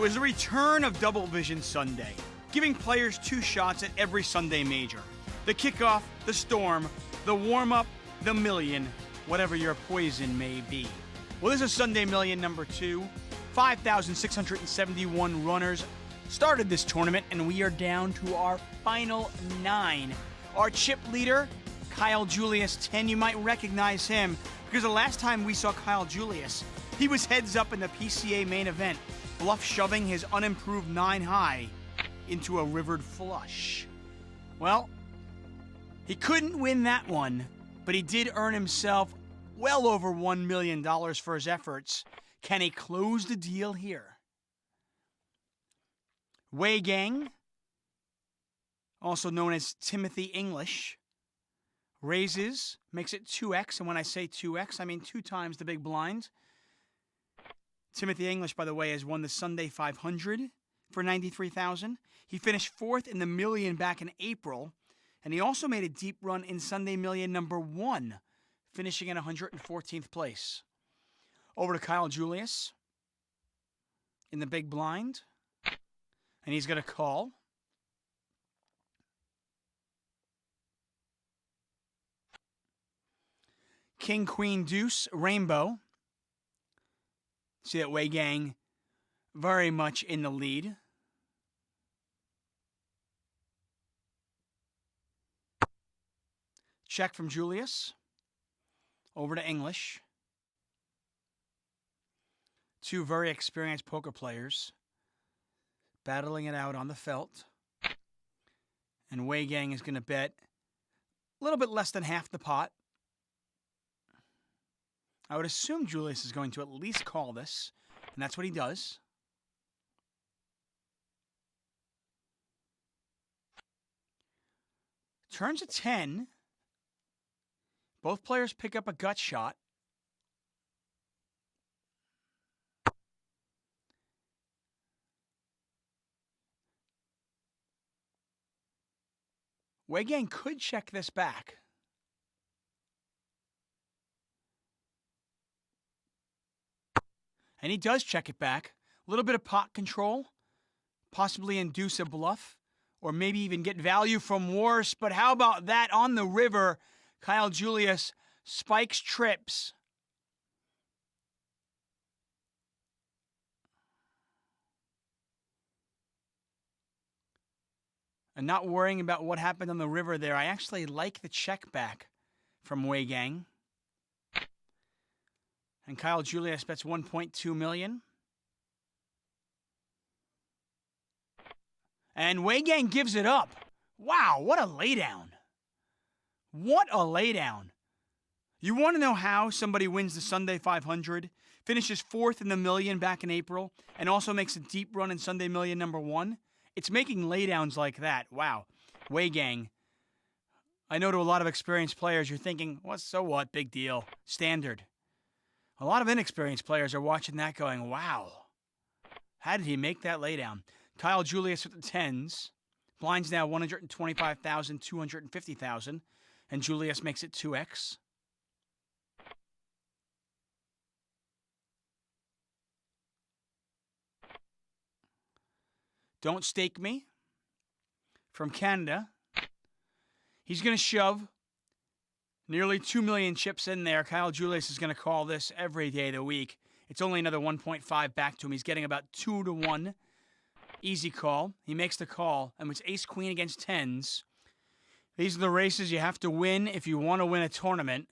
was the return of Double Vision Sunday, giving players 2 shots at every Sunday major. The kickoff, the storm, the warm-up, the million, whatever your poison may be. Well, this is Sunday Million number 2. 5,671 runners started this tournament, and we are down to our final 9. Our chip leader, Kyle Julius, 10. You might recognize him because the last time we saw Kyle Julius, he was heads up in the PCA main event, bluff shoving his unimproved 9 high into a rivered flush. Well, he couldn't win that one, but he did earn himself well over $1 million for his efforts. Can he close the deal here? Wei Gang, also known as Timothy English, raises, makes it 2x, and when I say 2x, I mean 2 times the big blind. Timothy English, by the way, has won the Sunday 500 for $93,000. He finished 4th in the Million back in April, and he also made a deep run in Sunday Million number 1, finishing in 114th place. Over to Kyle Julius in the big blind, and he's going to call. King, Queen, Deuce, Rainbow. See that Wei Gang very much in the lead. Check from Julius. Over to English. 2 very experienced poker players battling it out on the felt. And Wei Gang is going to bet a little bit less than half the pot. I would assume Julius is going to at least call this, and that's what he does. Turns a 10. Both players pick up a gut shot. Wei Gang could check this back. And he does check it back. A little bit of pot control. Possibly induce a bluff. Or maybe even get value from worse. But how about that on the river? Kyle Julius spikes trips. And not worrying about what happened on the river there. I actually like the check back from Wei Gang. And Kyle Julius bets $1.2 million. And Wei Gang gives it up. Wow, what a laydown. What a laydown. You want to know how somebody wins the Sunday 500, finishes 4th in the Million back in April, and also makes a deep run in Sunday Million number 1? It's making laydowns like that. Wow. Wei Gang. I know to a lot of experienced players, you're thinking, well, so what? Big deal. Standard. A lot of inexperienced players are watching that going, wow. How did he make that laydown? Kyle Julius with the 10s. Blinds now 125,000, 250,000. And Julius makes it 2x. Don't Stake Me from Canada. He's going to shove nearly 2 million chips in there. Kyle Julius is going to call this every day of the week. It's only another 1.5 back to him. He's getting about 2 to 1. Easy call. He makes the call. And it's ace-queen against 10s. These are the races you have to win if you want to win a tournament.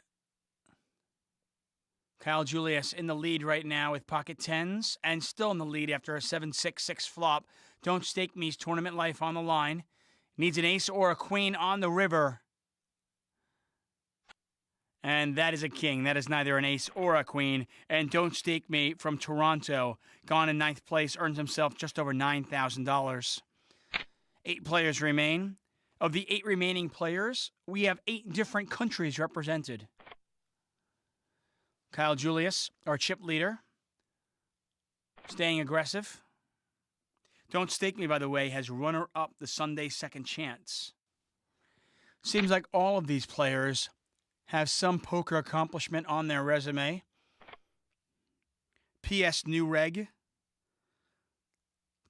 Kyle Julius in the lead right now with pocket 10s and still in the lead after a 7-6-6 flop. Don't Stake Me's tournament life on the line. Needs an ace or a queen on the river. And that is a king. That is neither an ace or a queen. And Don't Stake Me from Toronto, gone in 9th place, earns himself just over $9,000. 8 players remain. Of the 8 remaining players, we have 8 different countries represented. Kyle Julius, our chip leader, staying aggressive. Don't Stake Me, by the way, has runner-up the Sunday second chance. Seems like all of these players have some poker accomplishment on their resume. P.S. New Reg.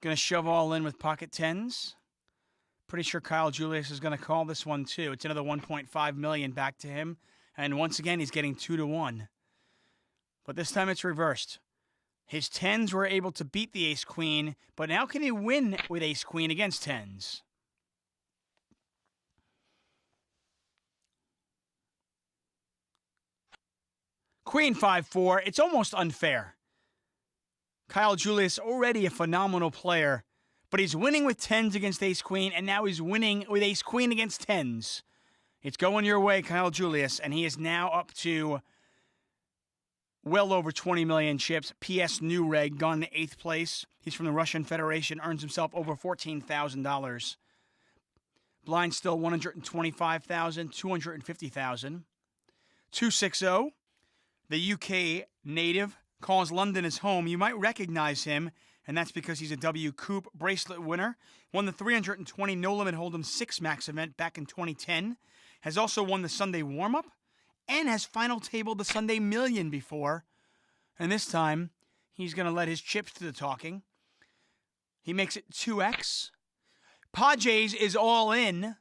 Going to shove all in with pocket tens. Pretty sure Kyle Julius is going to call this one too. It's another 1.5 million back to him. And once again, he's getting 2-1. But this time it's reversed. His tens were able to beat the ace-queen, but now can he win with ace-queen against tens? Queen 5-4. It's almost unfair. Kyle Julius already a phenomenal player, but he's winning with tens against ace-queen, and now he's winning with ace-queen against tens. It's going your way, Kyle Julius, and he is now up to well over 20 million chips. PS New Reg, gone to 8th place. He's from the Russian Federation, earns himself over $14,000. Blind still 125,000, 250,000. 260. The UK native calls London his home. You might recognize him, and that's because he's a W Coupe bracelet winner. Won the 320 No Limit Hold'em 6 Max event back in 2010. Has also won the Sunday warm-up, and has final tabled the Sunday Million before. And this time, he's going to let his chips do the talking. He makes it 2x. Padres is all in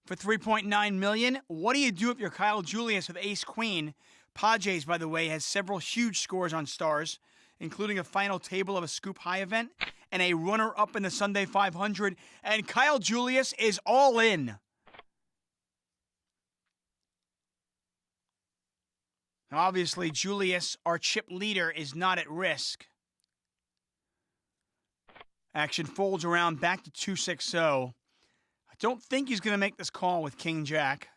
for 3.9 million. What do you do if you're Kyle Julius with ace-queen? Padres, by the way, has several huge scores on Stars, including a final table of a Scoop High event and a runner-up in the Sunday 500. And Kyle Julius is all in. Now, obviously, Julius, our chip leader, is not at risk. Action folds around back to 260. I don't think he's going to make this call with King-Jack.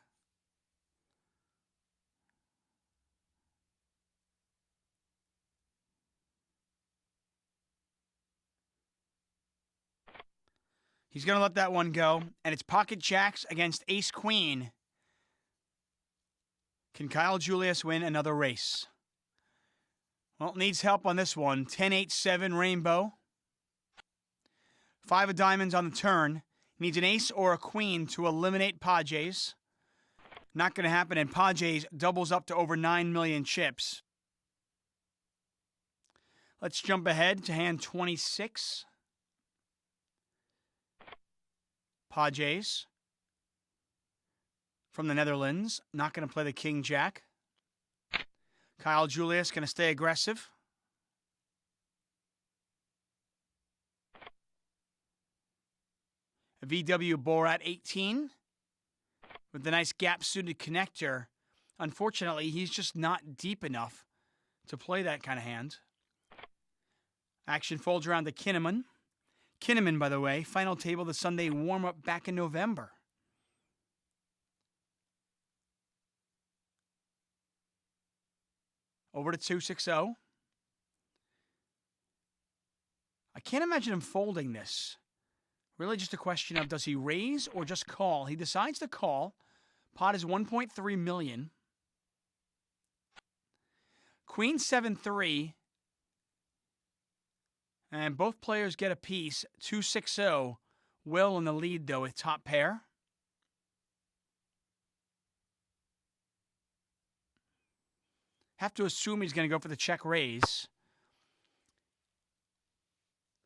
He's going to let that one go, and it's pocket jacks against ace-queen. Can Kyle Julius win another race? Well, needs help on this one. 10-8-7 rainbow. 5 of diamonds on the turn. Needs an ace or a queen to eliminate Padres. Not going to happen, and Padres doubles up to over 9 million chips. Let's jump ahead to hand 26. Padres from the Netherlands. Not going to play the King-Jack. Kyle Julius going to stay aggressive. A VW Borat 18 with the nice gap-suited connector. Unfortunately, he's just not deep enough to play that kind of hand. Action folds around to Kinnaman. Kinnaman, by the way, final table the Sunday warm-up back in November. Over to 260. I can't imagine him folding this. Really just a question of does he raise or just call? He decides to call. Pot is 1.3 million. Queen 7-3. And both players get a piece. 260. Will in the lead, though, with top pair. Have to assume he's going to go for the check raise.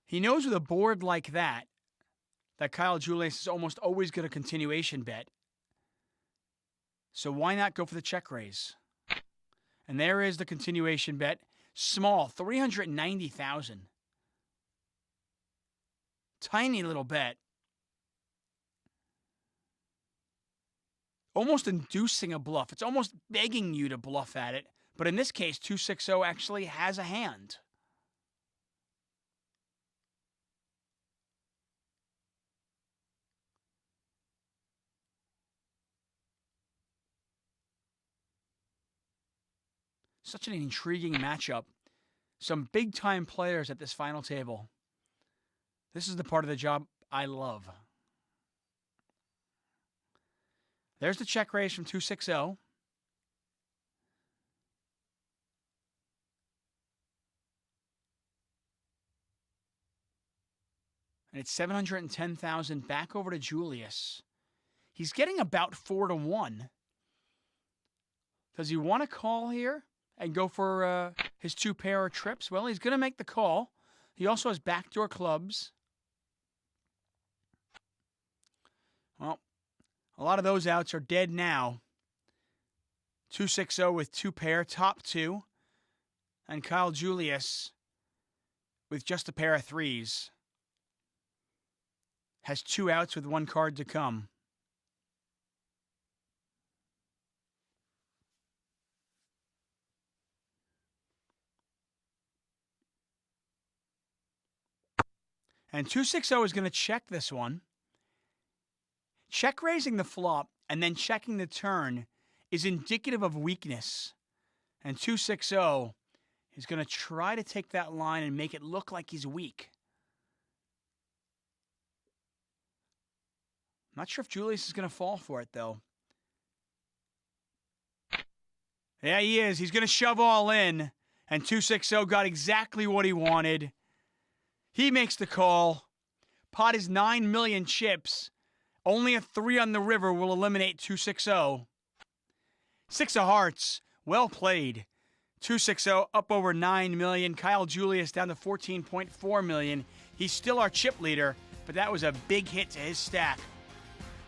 He knows with a board like that Kyle Julius is almost always going to continuation bet. So why not go for the check raise? And there is the continuation bet. Small, 390,000. Tiny little bet. Almost inducing a bluff. It's almost begging you to bluff at it. But in this case, 260 actually has a hand. Such an intriguing matchup. Some big-time players at this final table. This is the part of the job I love. There's the check raise from 260. And it's 710,000 back over to Julius. He's getting about 4-1. Does he want to call here and go for his 2 pair of trips? Well, he's going to make the call. He also has backdoor clubs. A lot of those outs are dead now. 260 with 2 pair, top 2. And Kyle Julius with just a pair of 3s. Has 2 outs with 1 card to come. And 260 is going to check this one. Check raising the flop and then checking the turn is indicative of weakness. And 260 is going to try to take that line and make it look like he's weak. Not sure if Julius is going to fall for it, though. Yeah, he is. He's going to shove all in. And 260 got exactly what he wanted. He makes the call. Pot is 9 million chips. Only a 3 on the river will eliminate 260. 6 of hearts. Well played. 260 up over 9 million. Kyle Julius down to 14.4 million. He's still our chip leader, but that was a big hit to his stack.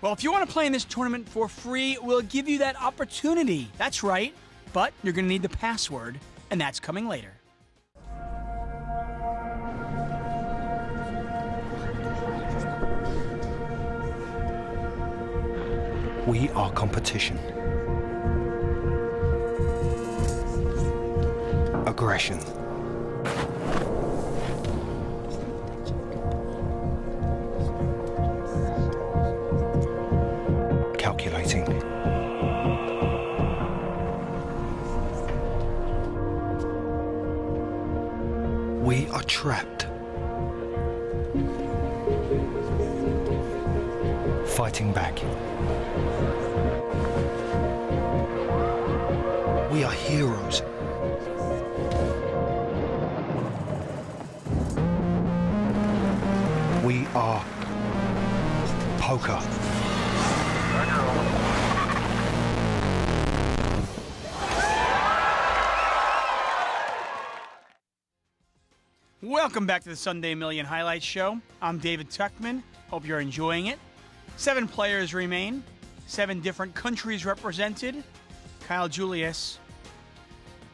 Well, if you want to play in this tournament for free, we'll give you that opportunity. That's right. But you're going to need the password, and that's coming later. We are competition. Aggression. Calculating. We are trapped. Fighting back. We are heroes. We are poker. Welcome back to the Sunday Million Highlights Show. I'm David Tuckman. Hope you're enjoying it. 7 players remain. 7 different countries represented. Kyle Julius,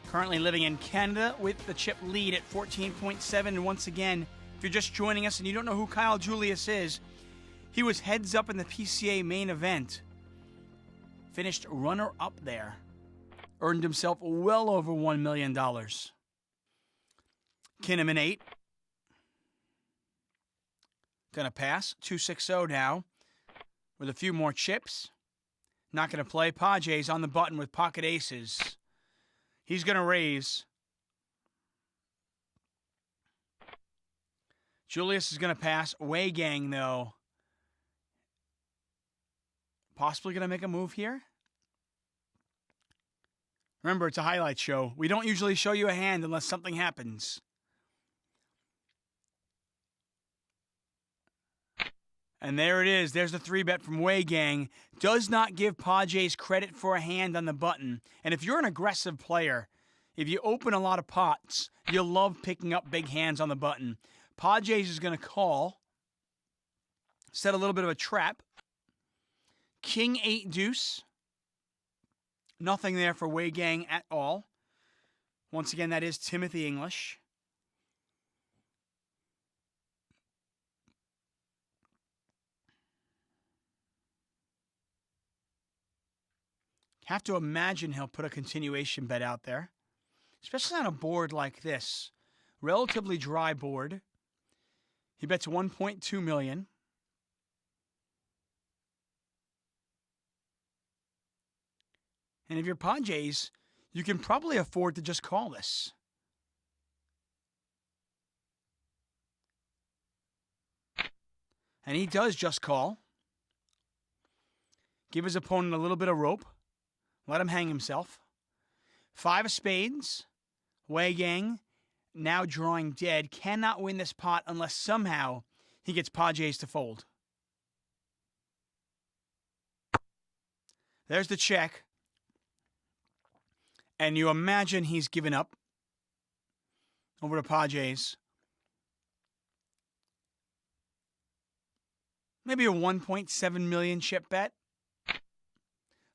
currently living in Canada with the chip lead at 14.7. And once again, if you're just joining us and you don't know who Kyle Julius is, he was heads up in the PCA main event. Finished runner-up there. Earned himself well over $1 million. Kinnaman 8. Gonna pass. 260 now. With a few more chips. Not gonna play. Pages on the button with pocket aces. He's gonna raise. Julius is gonna pass. Way gang though. Possibly gonna make a move here. Remember, it's a highlight show. We don't usually show you a hand unless something happens. And there it is. There's the 3-bet from Way Gang. Does not give Pages credit for a hand on the button. And if you're an aggressive player, if you open a lot of pots, you'll love picking up big hands on the button. Pages is going to call. Set a little bit of a trap. King 8 deuce. Nothing there for Way Gang at all. Once again, that is Timothy English. Have to imagine he'll put a continuation bet out there, especially on a board like this. Relatively dry board. He bets 1.2 million. And if you're Pages, you can probably afford to just call this. And he does just call. Give his opponent a little bit of rope. Let him hang himself. 5 of spades. Way Gang, now drawing dead. Cannot win this pot unless somehow he gets Pages to fold. There's the check. And you imagine he's given up over to Pages. Maybe a 1.7 million chip bet.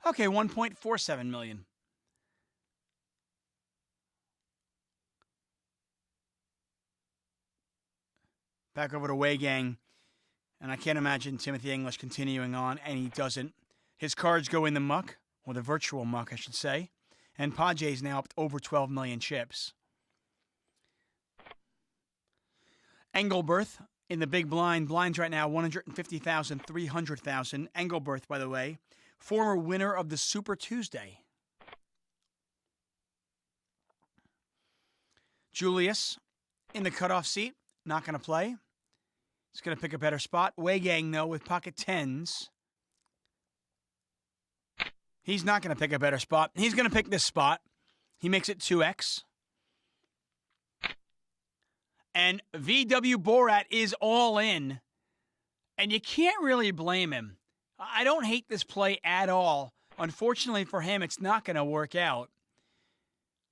Okay, 1.47 million. Back over to Way Gang. And I can't imagine Timothy English continuing on, and he doesn't. His cards go in the muck, or the virtual muck, I should say. And Pajay's now up to over 12 million chips. Engelberth in the big blind. Blinds right now, 150,000, 300,000. Engelberth, by the way, former winner of the Super Tuesday. Julius in the cutoff seat, not going to play. He's going to pick a better spot. Way Gang, though, with pocket tens. He's not going to pick a better spot. He's going to pick this spot. He makes it 2x. And VW Borat is all in. And you can't really blame him. I don't hate this play at all. Unfortunately for him, it's not going to work out.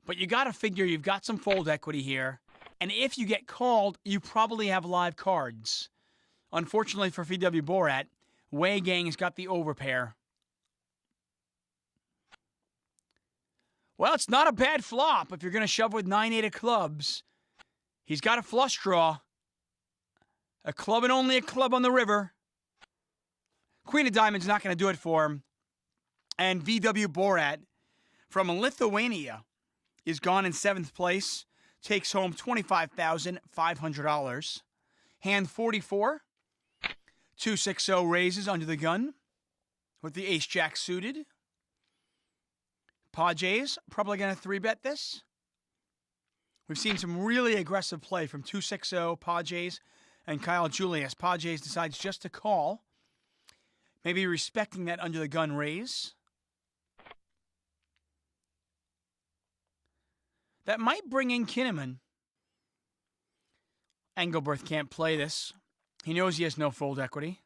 But you got to figure you've got some fold equity here. And if you get called, you probably have live cards. Unfortunately for VW Borat, Way Gang has got the overpair. Well, it's not a bad flop if you're going to shove with 9-8 of clubs. He's got a flush draw. A club and only a club on the river. Queen of Diamonds not going to do it for him. And VW Borat from Lithuania is gone in 7th place. Takes home $25,500. Hand 44. 260 raises under the gun with the ace-jack suited. Pajay's probably going to 3-bet this. We've seen some really aggressive play from 260, Pajay's, and Kyle Julius. Pajay's decides just to call. Maybe respecting that under the gun raise. That might bring in Kinnaman. Engelberth can't play this. He knows he has no fold equity.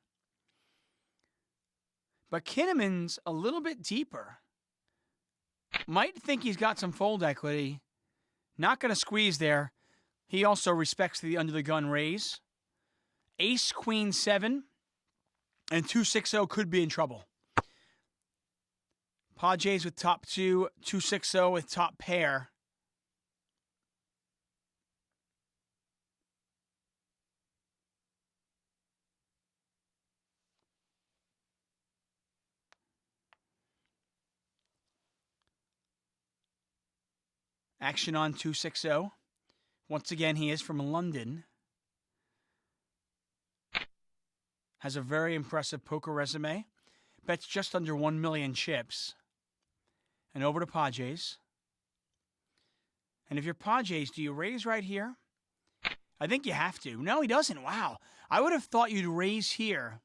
But Kinnaman's a little bit deeper. Might think he's got some fold equity. Not going to squeeze there. He also respects the under the gun raise. Ace, Queen, 7. And 260 could be in trouble. Pajay's with top 2. 260 with top pair. Action on 260. Once again, he is from London. Has a very impressive poker resume. Bets just under 1 million chips. And over to Pajay's. And if you're Pajay's, do you raise right here? I think you have to. No, he doesn't. Wow. I would have thought you'd raise here.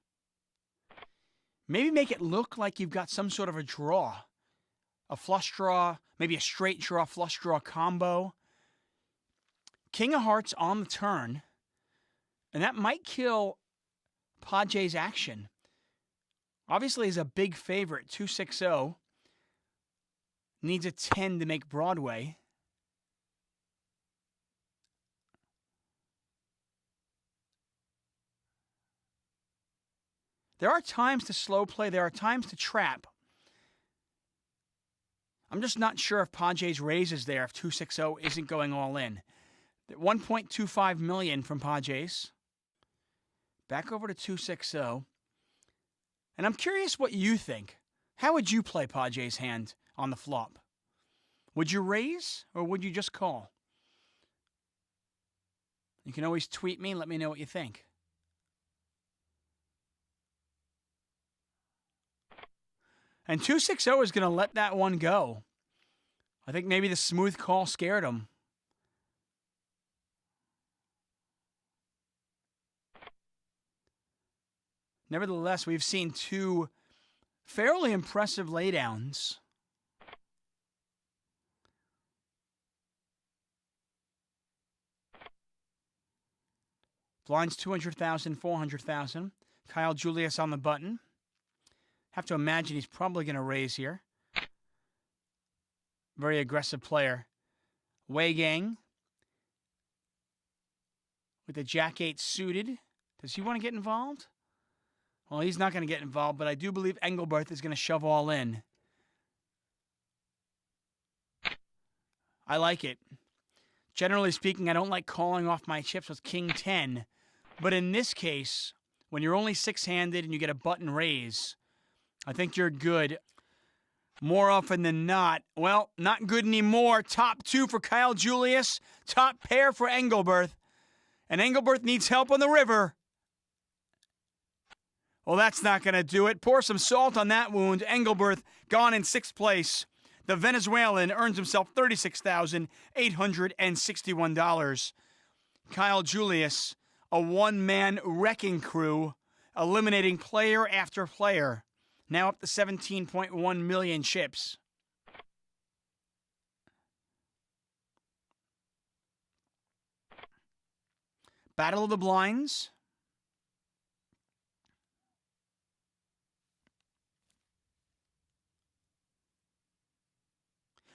Maybe make it look like you've got some sort of a draw. A flush draw, maybe a straight draw, flush draw combo. King of Hearts on the turn. And that might kill Pajay's action. Obviously, he's a big favorite, 260. Needs a 10 to make Broadway. There are times to slow play. There are times to trap. I'm just not sure if Pajay's raises there if 260 isn't going all in. 1.25 million from Pajay's. Back over to 260. And I'm curious what you think. How would you play Pajay's hand on the flop? Would you raise or would you just call? You can always tweet me and let me know what you think. And 260 is going to let that one go. I think maybe the smooth call scared him. Nevertheless, we've seen two fairly impressive laydowns. Blinds 200,000, 400,000. Kyle Julius on the button. Have to imagine he's probably going to raise here. Very aggressive player. Way Gang. With the Jack-8 suited. Does he want to get involved? Well, he's not going to get involved, but I do believe Engelberth is going to shove all in. I like it. Generally speaking, I don't like calling off my chips with king 10. But in this case, when you're only six-handed and you get a button raise, I think you're good. More often than not, well, not good anymore. Top 2 for Kyle Julius. Top pair for Engelberth. And Engelberth needs help on the river. Well, that's not going to do it. Pour some salt on that wound. Engelberth gone in 6th place. The Venezuelan earns himself $36,861. Kyle Julius, a one-man wrecking crew, eliminating player after player. Now up to 17.1 million chips. Battle of the Blinds.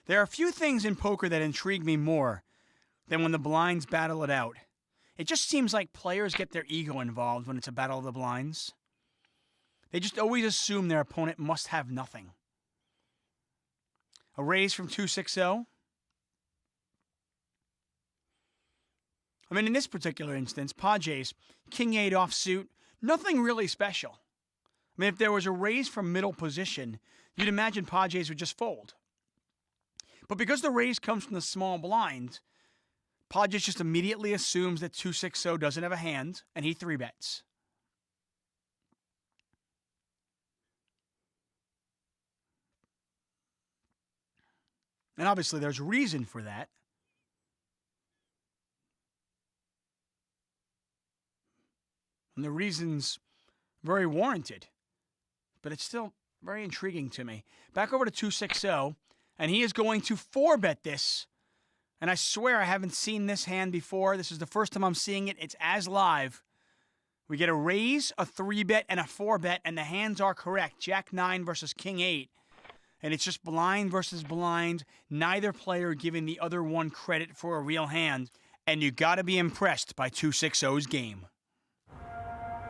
There are a few things in poker that intrigue me more than when the blinds battle it out. It just seems like players get their ego involved when it's a battle of the blinds. They just always assume their opponent must have nothing. A raise from 260. I mean, in this particular instance, Padres, king 8 offsuit, nothing really special. I mean, if there was a raise from middle position, you'd imagine Padres would just fold. But because the raise comes from the small blind, Padres just immediately assumes that 260 doesn't have a hand, and he 3-bets. And obviously there's reason for that. And the reason's very warranted. But it's still very intriguing to me. Back over to 260. And he is going to 4-bet this. And I swear I haven't seen this hand before. This is the first time I'm seeing it. It's as live. We get a raise, a 3-bet, and a 4-bet, and the hands are correct. Jack 9 versus King 8. And it's just blind versus blind. Neither player giving the other one credit for a real hand. And you got to be impressed by 260's game.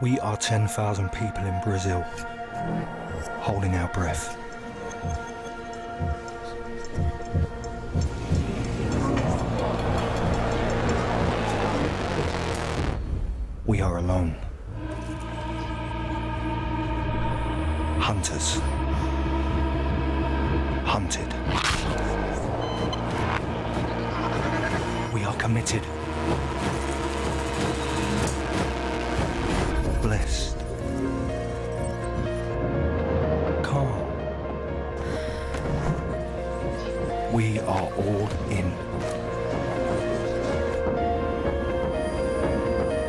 We are 10,000 people in Brazil, holding our breath. We are alone. Hunters. Hunted. We are committed. Blessed. Calm. We are all in.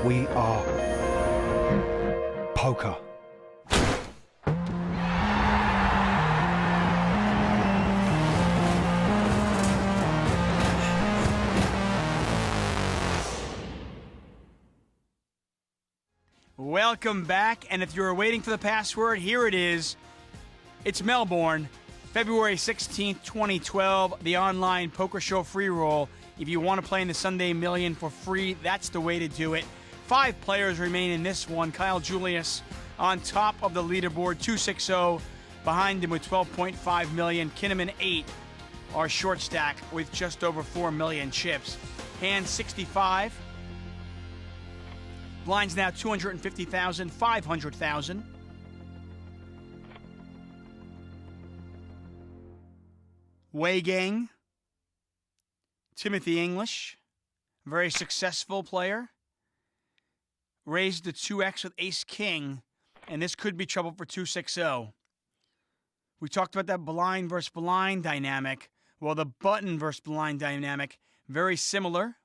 We are poker. Welcome back, and if you were waiting for the password, here it is. It's Melbourne, February 16th, 2012, the online poker show free roll. If you want to play in the Sunday Million for free, that's the way to do it. 5 players remain in this one. Kyle Julius on top of the leaderboard, 260. Behind him with 12.5 million. Kinnaman 8, our short stack with just over 4 million chips. Hand 65. Blinds now 250,000, 500,000. Way Gang. Timothy English, very successful player. Raised the 2x with ace-king, and this could be trouble for 260. We talked about that blind versus blind dynamic. Well, the button versus blind dynamic, very similar.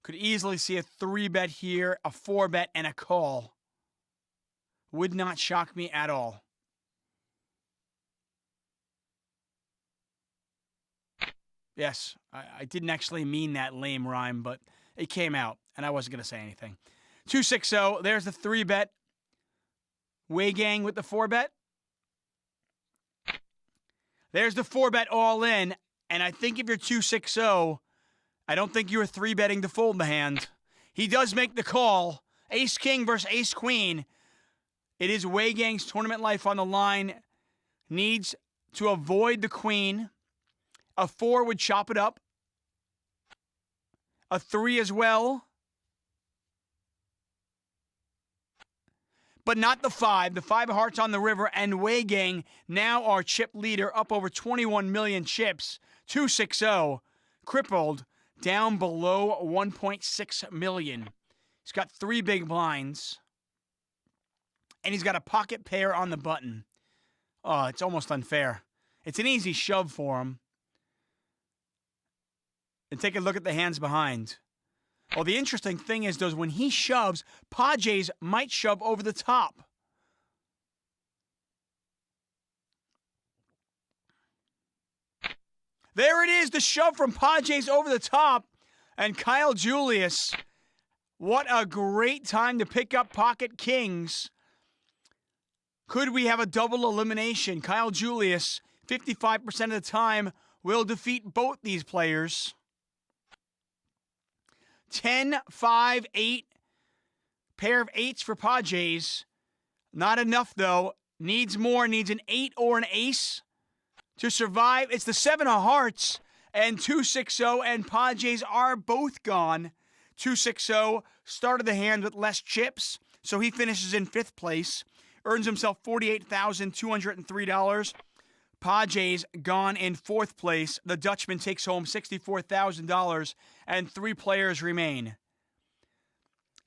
Could easily see a 3-bet here, a 4-bet, and a call. Would not shock me at all. Yes, I didn't actually mean that lame rhyme, but it came out, and I wasn't going to say anything. 260, there's the 3-bet. Way Gang with the 4-bet. There's the 4-bet all in, and I think if you're 260, I don't think you were 3-betting to fold the hand. He does make the call. Ace-King versus Ace-Queen. It is Way Gang's tournament life on the line. needs to avoid the queen. A 4 would chop it up. A 3 as well. But not the 5. The 5 of hearts on the river, and Wei Gang, now our chip leader, up over 21 million chips. 260, crippled, down below 1.6 million. He's got 3 big blinds. And he's got a pocket pair on the button. Oh, it's almost unfair. It's an easy shove for him. And take a look at the hands behind. Well, the interesting thing is, though, when he shoves, Padres might shove over the top. There it is, the shove from Padres over the top. And Kyle Julius, what a great time to pick up pocket kings. Could we have a double elimination? Kyle Julius, 55% of the time, will defeat both these players. 10, 5, 8. Pair of 8s for Padres. Not enough, though. Needs more. Needs an 8 or an ace to survive. It's the 7 of hearts and 260, and Padres are both gone. 260 started the hand with less chips, so he finishes in 5th place. Earns himself $48,203. Padres gone in 4th place. The Dutchman takes home $64,000, and 3 players remain.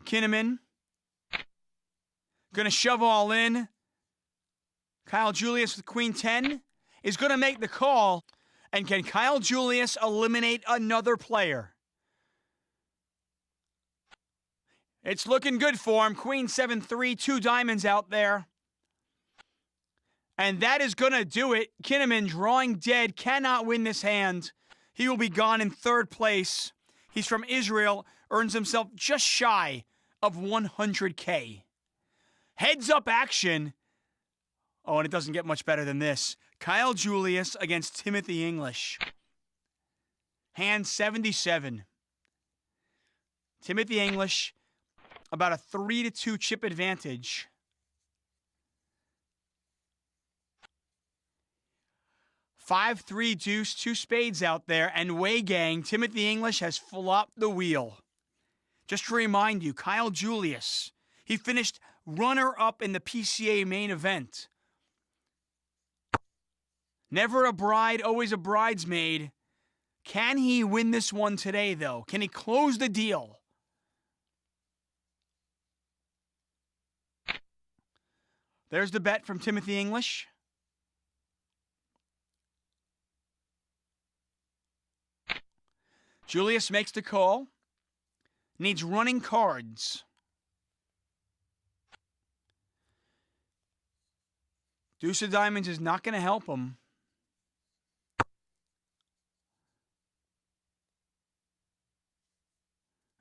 Kinnaman going to shove all in. Kyle Julius with Queen 10 is going to make the call. And can Kyle Julius eliminate another player? It's looking good for him. Queen 7-3, 2 diamonds out there. And that is going to do it. Kinnaman drawing dead, cannot win this hand. He will be gone in 3rd place. He's from Israel, earns himself just shy of 100K. Heads up action. Oh, and it doesn't get much better than this. Kyle Julius against Timothy English. Hand 77. Timothy English, about a 3-2 chip advantage. 5-3 deuce, 2 spades out there, and Wei Gang, Timothy English has flopped the wheel. Just to remind you, Kyle Julius, he finished runner-up in the PCA main event. Never a bride, always a bridesmaid. Can he win this one today, though? Can he close the deal? There's the bet from Timothy English. Julius makes the call. Needs running cards. Deuce of diamonds is not going to help him.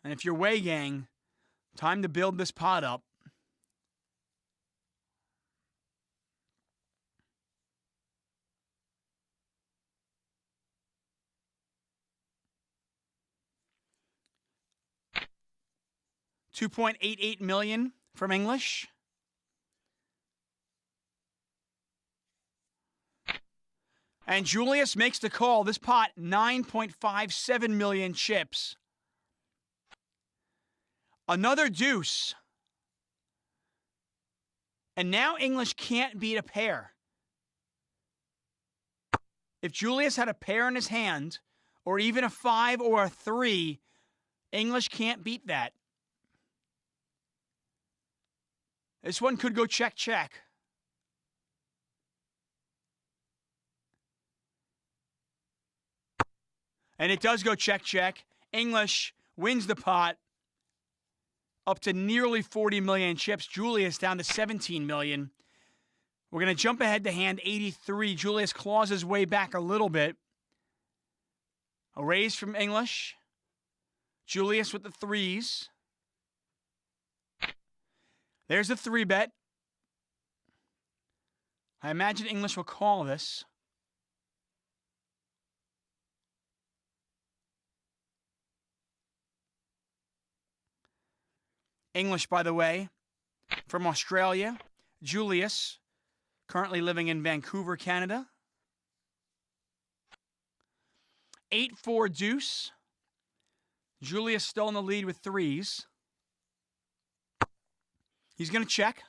And if you're Wei Gang, time to build this pot up. $2.88 million from English. And Julius makes the call. This pot, 9.57 million chips. Another deuce. And now English can't beat a pair. If Julius had a pair in his hand, or even a 5 or a 3, English can't beat that. This one could go check, check. And it does go check, check. English wins the pot up to nearly 40 million chips. Julius down to 17 million. We're going to jump ahead to hand 83. Julius claws his way back a little bit. A raise from English. Julius with the 3s. There's the 3 bet. I imagine English will call this. English, by the way, from Australia. Julius currently living in Vancouver, Canada. 8-4 deuce. Julius still in the lead with threes. He's going to check.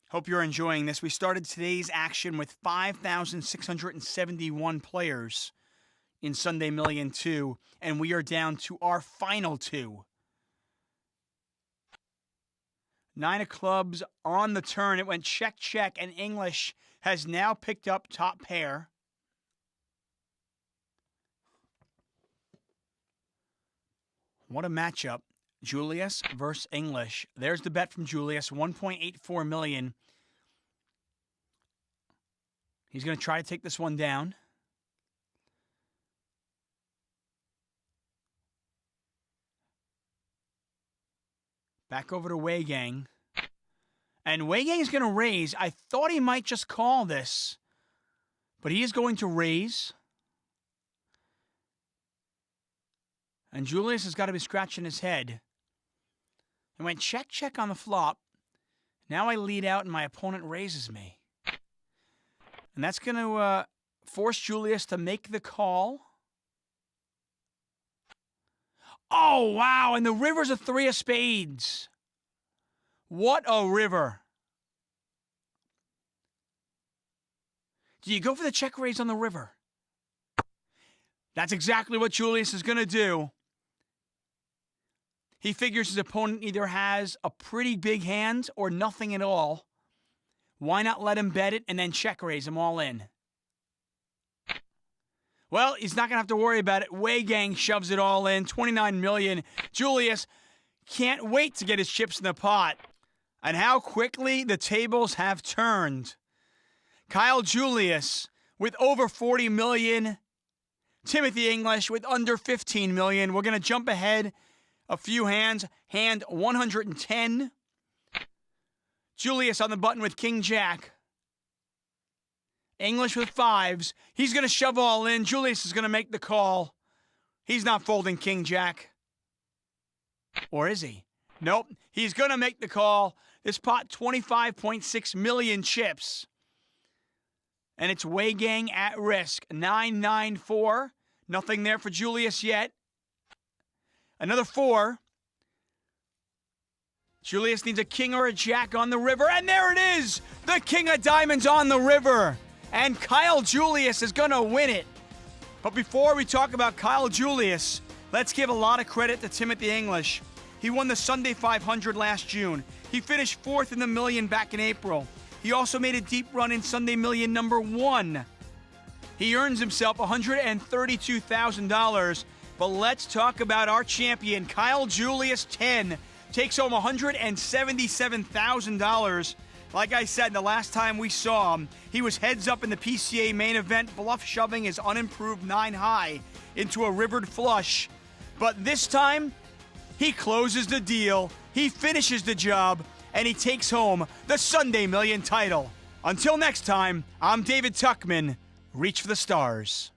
Hope you're enjoying this. We started today's action with 5,671 players in Sunday Million 2, and we are down to our final two. 9 of clubs on the turn. It went check, check, and English has now picked up top pair. What a matchup. Julius versus English. There's the bet from Julius, 1.84 million. He's going to try to take this one down. Back over to Weigang. And Weigang is going to raise. I thought he might just call this, but he is going to raise. And Julius has got to be scratching his head. I went check, check on the flop. Now I lead out and my opponent raises me. And that's going to force Julius to make the call. Oh, wow. And the river's a 3 of spades. What a river. Do you go for the check raise on the river? That's exactly what Julius is going to do. He figures his opponent either has a pretty big hand or nothing at all. Why not let him bet it and then check raise him all in? Well, he's not going to have to worry about it. Weigang shoves it all in, 29 million. Julius can't wait to get his chips in the pot. And how quickly the tables have turned. Kyle Julius with over 40 million. Timothy English with under 15 million. We're going to jump ahead a few hands. Hand 110. Julius on the button with King Jack. English with fives. He's going to shove all in. Julius is going to make the call. He's not folding King Jack. Or is he? Nope. He's going to make the call. This pot, 25.6 million chips. And it's Weigang at risk. 9-9-4. Nothing there for Julius yet. Another 4. Julius needs a king or a jack on the river. And there it is! The king of diamonds on the river. And Kyle Julius is going to win it. But before we talk about Kyle Julius, let's give a lot of credit to Timothy English. He won the Sunday 500 last June. He finished 4th in the Million back in April. He also made a deep run in Sunday Million number 1. He earns himself $132,000. But let's talk about our champion, Kyle Julius 10. Takes home $177,000. Like I said, the last time we saw him, he was heads up in the PCA main event, bluff shoving his unimproved 9-high into a rivered flush. But this time, he closes the deal, he finishes the job, and he takes home the Sunday Million title. Until next time, I'm David Tuckman. Reach for the stars.